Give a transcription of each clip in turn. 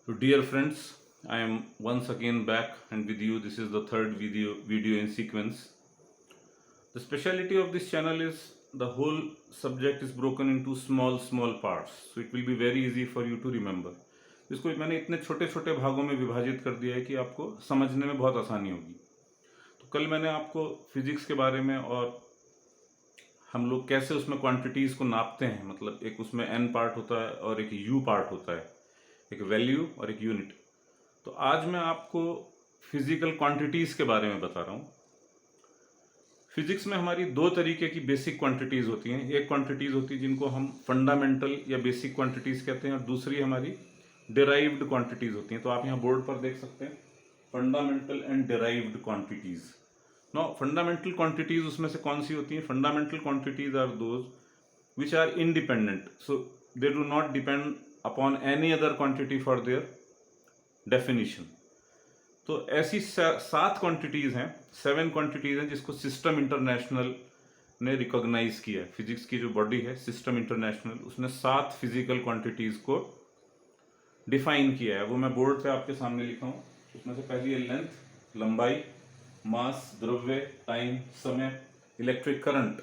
So dear friends, I am once again back and with you. This is the third video in sequence. The speciality of this channel is the whole subject is broken into small parts, so it will be very easy for you to remember. इसको मैंने इतने छोटे छोटे भागों में विभाजित कर दिया है कि आपको समझने में बहुत आसानी होगी। तो कल मैंने आपको फिजिक्स के बारे में और हम लोग कैसे उसमें क्वांटिटीज़ को नापते हैं, मतलब एक उसमें n पार्ट होता है और एक u पार्ट होता है, एक वैल्यू और एक यूनिट। तो आज मैं आपको फिजिकल क्वांटिटीज़ के बारे में बता रहा हूँ। फिजिक्स में हमारी दो तरीके की बेसिक क्वांटिटीज़ होती हैं। एक क्वांटिटीज़ होती है जिनको हम फंडामेंटल या बेसिक क्वांटिटीज़ कहते हैं, और दूसरी हमारी डिराइव्ड क्वांटिटीज़ होती हैं। तो आप यहाँ बोर्ड पर देख सकते हैं fundamental and derived quantities. No, fundamental quantities उसमें से कौन सी होती हैं? Fundamental quantities are those which are independent, so they do not depend upon any other quantity for their definition. तो ऐसी 7 क्वांटिटीज़ हैं, 7 क्वांटिटीज़ हैं जिसको सिस्टम इंटरनेशनल ने रिकॉग्नाइज किया है। फिजिक्स की जो बॉडी है सिस्टम इंटरनेशनल, उसने 7 फिजिकल क्वांटिटीज़ को डिफाइन किया है। वो मैं बोर्ड पे आपके सामने लिखा हूँ। उसमें से पहली है लेंथ, लंबाई, मास, द्रव्य, टाइम, समय, इलेक्ट्रिक करंट,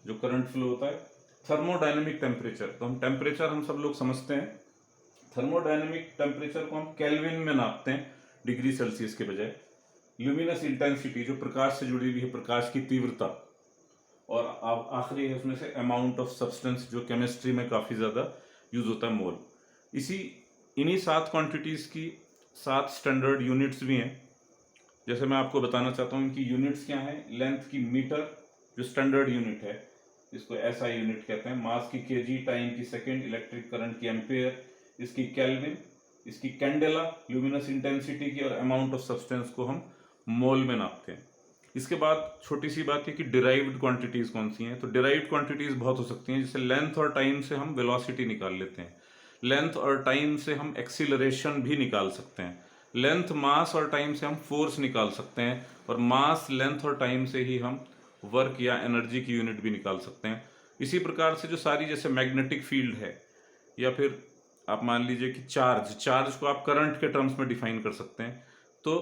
जो करंट फ्लो होता है, थर्मोडायनेमिक टेम्परेचर। तो हम टेम्परेचर हम सब लोग समझते हैं, थर्मोडायनेमिक टेम्परेचर को हम केल्विन में नापते हैं, डिग्री सेल्सियस के बजाय। ल्यूमिनस इंटेंसिटी, जो प्रकाश से जुड़ी हुई है, प्रकाश की तीव्रता। और आखिरी है उसमें से अमाउंट ऑफ सब्सटेंस, जो केमिस्ट्री में काफ़ी ज़्यादा यूज होता है, मोल। इन्हीं 7 क्वांटिटीज़ की 7 स्टैंडर्ड यूनिट्स भी हैं। जैसे मैं आपको बताना चाहता हूँ इनकी यूनिट्स क्या हैं। लेंथ की मीटर, जो स्टैंडर्ड यूनिट है, इसको एसआई यूनिट कहते हैं। मास की केजी, टाइम की सेकेंड, इलेक्ट्रिक करंट की एम्पेयर, इसकी केल्विन, इसकी कैंडेला, ल्यूमिनस इंटेंसिटी की, और अमाउंट ऑफ सब्सटेंस को हम मोल में नापते हैं। इसके बाद छोटी सी बात है कि डिराइव्ड क्वांटिटीज़ कौन सी हैं। तो डिराइव्ड क्वांटिटीज़ बहुत हो सकती हैं, जैसे लेंथ और टाइम से हम वेलोसिटी निकाल लेते हैं, लेंथ और टाइम से हम एक्सीलरेशन भी निकाल सकते हैं, लेंथ, मास और टाइम से हम फोर्स निकाल सकते हैं, और मास, लेंथ और टाइम से ही हम वर्क या एनर्जी की यूनिट भी निकाल सकते हैं। इसी प्रकार से जो सारी, जैसे मैग्नेटिक फील्ड है, या फिर आप मान लीजिए कि चार्ज को आप करंट के टर्म्स में डिफाइन कर सकते हैं। तो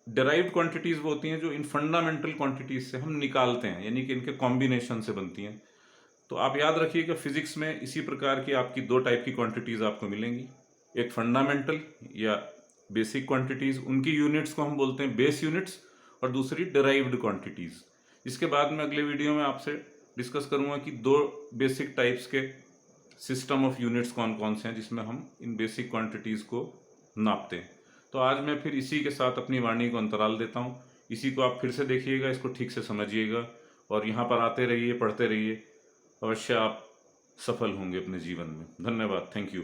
डिराइव्ड क्वांटिटीज़ वो होती हैं जो इन फंडामेंटल क्वांटिटीज़ से हम निकालते हैं, यानी कि इनके कॉम्बिनेशन से बनती हैं। तो आप याद रखिएगा, फिजिक्स में इसी प्रकार की आपकी 2 टाइप की क्वांटिटीज़ आपको मिलेंगी। एक फंडामेंटल या बेसिक क्वांटिटीज़, उनकी यूनिट्स को हम बोलते हैं बेस यूनिट्स, और दूसरी डिराइव्ड क्वांटिटीज़। इसके बाद में अगले वीडियो में आपसे डिस्कस करूंगा कि 2 बेसिक टाइप्स के सिस्टम ऑफ यूनिट्स कौन कौन से हैं जिसमें हम इन बेसिक क्वांटिटीज़ को नापते हैं। तो आज मैं फिर इसी के साथ अपनी वाणी को अंतराल देता हूँ। इसी को आप फिर से देखिएगा, इसको ठीक से समझिएगा, और यहाँ पर आते रहिए, पढ़ते रहिए। अवश्य आप सफल होंगे अपने जीवन में। धन्यवाद। Thank you.